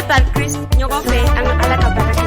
Pastor Chris ɲɔgɔn fɛ an ka Ala ka baara kɛ.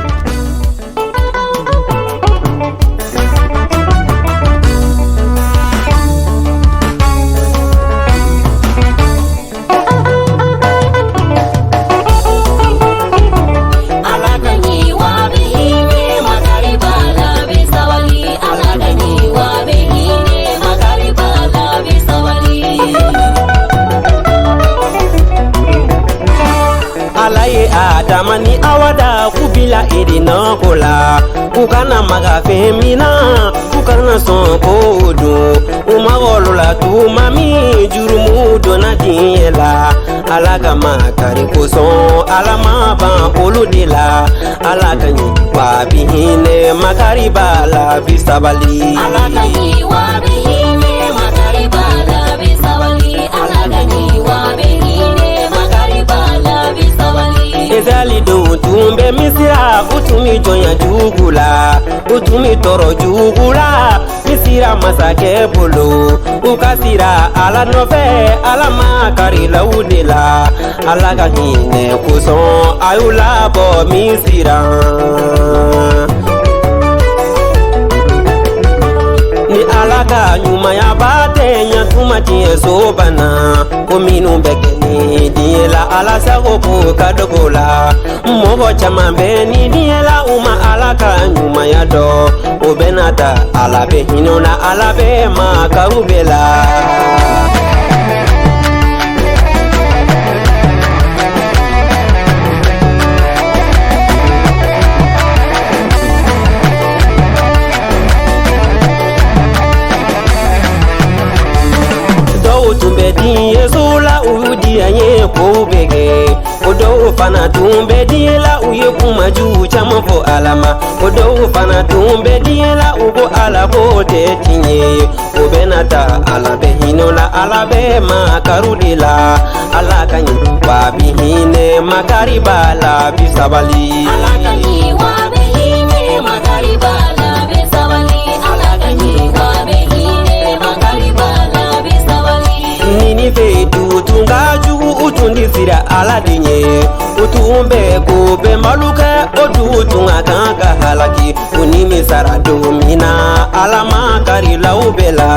Adamani awada kubila edina kola ukana maga femina ukana sonko do umagolola tu mami jurumu dona diela alaga makari koson alama ban oludela alaga ni wabihine makari bala bisabali alaga ni wabihine makari bala bisabali alaga ni wabihine makari bala bisabali ezali do tumbe misira utumi jonya jugula utumi toro jugula misira masake bolo ukasira ala nofe ala makari laudela ala gahine kuson ayula bo misira ni alaka nyuma ya bate nyatuma tie sobana kominu bekeni diela ala sagopo kadogola mogo chama beni diela uma alaka nyuma ya do obenata alabe hinona alabe makarubela tumbe diye zula uyudi anye ko bege odo fana tumbe diye la uye kuma ju chama fo alama odo fana tumbe diye la ugo ala ko te tinye obenata ala be hinola ala be makarudila ala kanyi wabi hine makaribala bisabali ala kanyi wabi hine makaribala bisabali ala kanyi wabi hine makaribala bisabali nini fe tutunga jugu utundi sira ala dinye utumbe kube maluke odutunga kanka halaki unimi sara domina ala makari laubela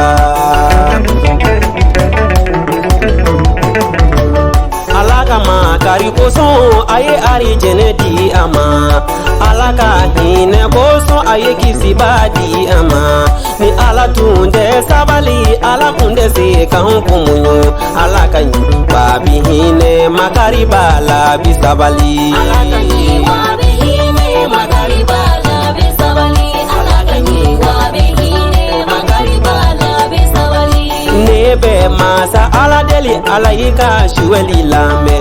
alaka makari koson aye ari jenedi ama alaka hine koson aye kisibadi ama ni ala tunde sabali ala kunde se kan kumunyo alaka yi babi hine makari bala bisabali alaka yi babi hine makari bala bisabali alaka yi babi hine makari bala bisabali nebe masa ala deli ala ika shueli lame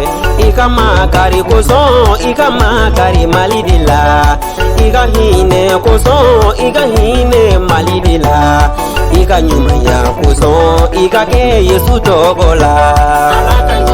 ika makari koson ika makari malidila ika hine koson ika hine malidila ika nyuma ya koson ika ke yesu togola alaka